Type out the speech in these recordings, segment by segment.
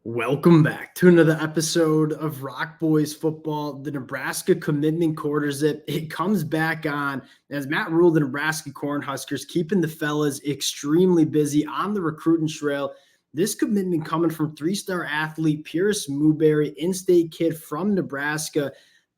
Welcome back to another episode of Rock Boys Football. The Nebraska commitment quarters it comes back on as Matt Rhule, the Nebraska Cornhuskers, keeping the fellas extremely busy on the recruiting trail. This commitment coming from three-star athlete Pierce Mooberry, in-state kid from Nebraska.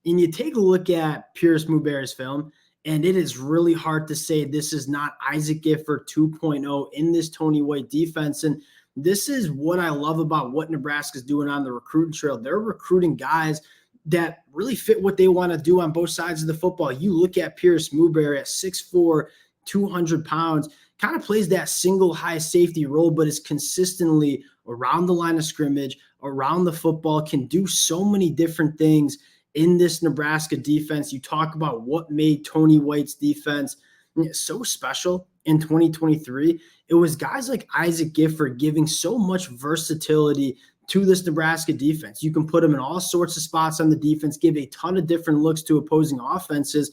And you take a look at Pierce Mooberry's film, and it is really hard to say this is not Isaac Gifford 2.0 in this Tony White defense. And this is what I love about what Nebraska's doing on the recruiting trail. They're recruiting guys that really fit what they want to do on both sides of the football. You look at Pierce Mooberry at 6'4", 200 pounds, kind of plays that single high safety role, but is consistently around the line of scrimmage, around the football, can do so many different things in this Nebraska defense. You talk about what made Tony White's defense so special in 2023. It was guys like Isaac Gifford giving so much versatility to this Nebraska defense. You can put him in all sorts of spots on the defense, give a ton of different looks to opposing offenses.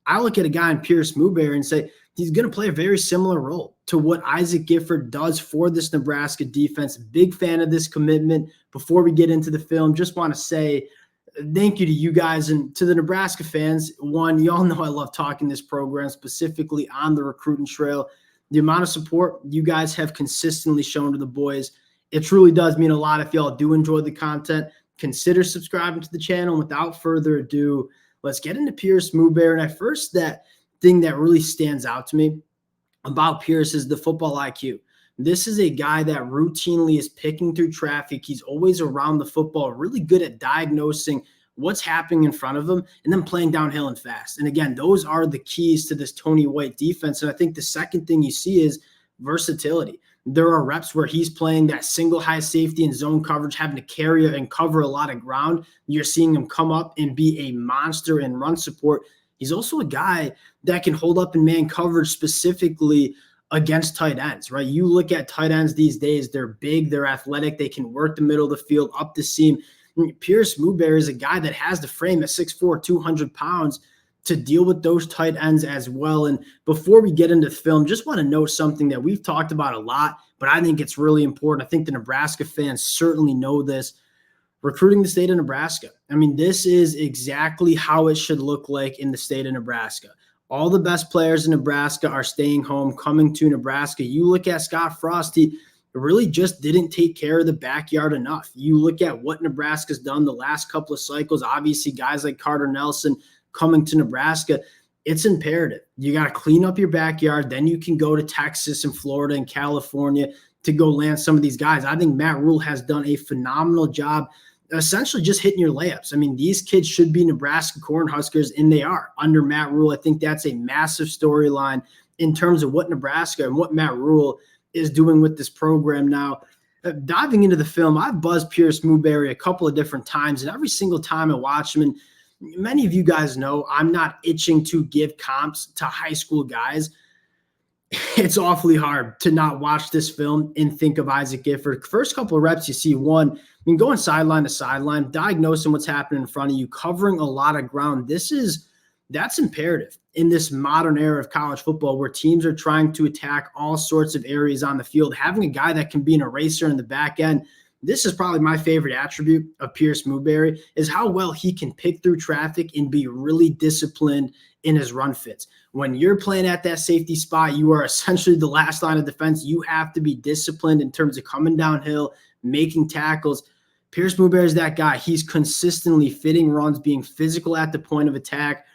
I look at a guy in Pierce Mooberry and say he's going to play a very similar role to what Isaac Gifford does for this Nebraska defense. Big fan of this commitment. Before we get into the film, just want to say thank you to you guys and to the Nebraska fans. One, y'all know I love talking this program, specifically on the recruiting trail. The amount of support you guys have consistently shown to the boys, it truly does mean a lot. If y'all do enjoy the content, consider subscribing to the channel. And without further ado, let's get into Pierce Mooberry. And at first, that thing that really stands out to me about Pierce is the football IQ. This is a guy that routinely is picking through traffic. He's always around the football, really good at diagnosing what's happening in front of him and then playing downhill and fast. And again, those are the keys to this Tony White defense. And I think the second thing you see is versatility. There are reps where he's playing that single high safety and zone coverage, having to carry and cover a lot of ground. You're seeing him come up and be a monster in run support. He's also a guy that can hold up in man coverage, specifically against tight ends, right? You look at tight ends these days, they're big, they're athletic, they can work the middle of the field, up the seam. Pierce Mooberry is a guy that has the frame at 6'4", 200 pounds to deal with those tight ends as well. And before we get into the film, just want to note something that we've talked about a lot, but I think it's really important. I think the Nebraska fans certainly know this. Recruiting the state of Nebraska. I mean, this is exactly how it should look like in the state of Nebraska. All the best players in Nebraska are staying home, coming to Nebraska. You look at Scott Frost, he really just didn't take care of the backyard enough. You look at what Nebraska's done the last couple of cycles, obviously guys like Carter Nelson coming to Nebraska, it's imperative. You got to clean up your backyard. Then you can go to Texas and Florida and California to go land some of these guys. I think Matt Rhule has done a phenomenal job essentially just hitting your layups. I mean, these kids should be Nebraska Cornhuskers, and they are under Matt Rhule. I think that's a massive storyline in terms of what Nebraska and what Matt Rhule is doing with this program now. Diving into the film, I've buzzed Pierce Mooberry a couple of different times, and every single time I watch him, and many of you guys know I'm not itching to give comps to high school guys. It's awfully hard to not watch this film and think of Isaac Gifford. First couple of reps, you see one, I mean, going sideline to sideline, diagnosing what's happening in front of you, covering a lot of ground. That's imperative in this modern era of college football where teams are trying to attack all sorts of areas on the field. Having a guy that can be an eraser in the back end, this is probably my favorite attribute of Pierce Mooberry, is how well he can pick through traffic and be really disciplined in his run fits. When you're playing at that safety spot, you are essentially the last line of defense. You have to be disciplined in terms of coming downhill, making tackles. Pierce Mooberry is that guy. He's consistently fitting runs, being physical at the point of attack.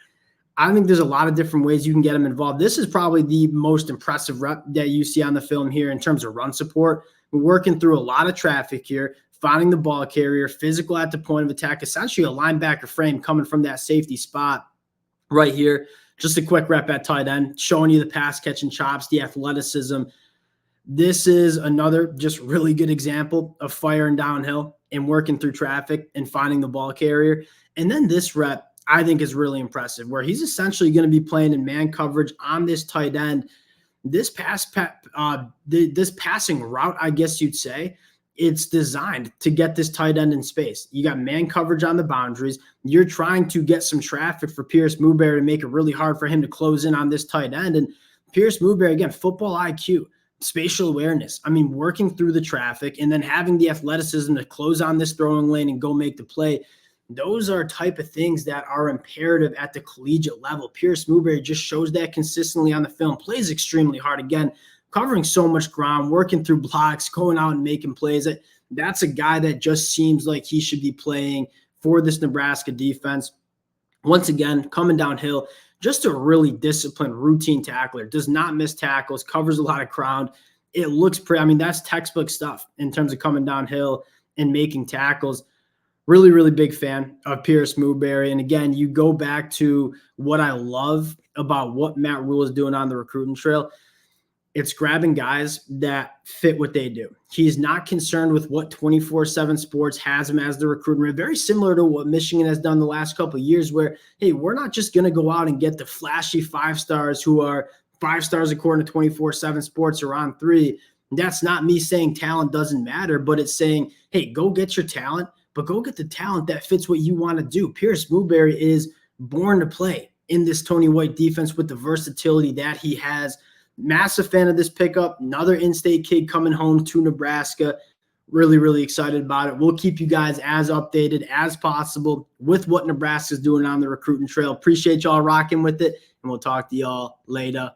I think there's a lot of different ways you can get him involved. This is probably the most impressive rep that you see on the film here in terms of run support. We're working through a lot of traffic here, finding the ball carrier, physical at the point of attack, essentially a linebacker frame coming from that safety spot right here. Just a quick rep at tight end, showing you the pass catching chops, the athleticism. This is another just really good example of firing downhill and working through traffic and finding the ball carrier. And then this rep, I think, is really impressive, where he's essentially going to be playing in man coverage on this tight end. This this passing route, I guess you'd say, it's designed to get this tight end in space. You got man coverage on the boundaries. You're trying to get some traffic for Pierce Mooberry to make it really hard for him to close in on this tight end. And Pierce Mooberry, again, football IQ. spatial awareness. I mean, working through the traffic and then having the athleticism to close on this throwing lane and go make the play. Those are type of things that are imperative at the collegiate level. Pierce Mooberry just shows that consistently on the film, plays extremely hard. Again, covering so much ground, working through blocks, going out and making plays. That's a guy that just seems like he should be playing for this Nebraska defense. Once again, coming downhill, just a really disciplined, routine tackler. Does not miss tackles, covers a lot of ground. It looks pretty, I mean, that's textbook stuff in terms of coming downhill and making tackles. Really, really big fan of Pierce Mooberry. And again, you go back to what I love about what Matt Rhule is doing on the recruiting trail. It's grabbing guys that fit what they do. He's not concerned with what 24/7 Sports has him as the recruiter. Very similar to what Michigan has done the last couple of years where, hey, we're not just going to go out and get the flashy 5-stars who are 5 stars according to 24/7 Sports or On 3. That's not me saying talent doesn't matter, but it's saying, hey, go get your talent, but go get the talent that fits what you want to do. Pierce Mooberry is born to play in this Tony White defense with the versatility that he has. Massive fan of this pickup. Another in-state kid coming home to Nebraska. Really, really excited about it. We'll keep you guys as updated as possible with what Nebraska's doing on the recruiting trail. Appreciate y'all rocking with it, and we'll talk to y'all later.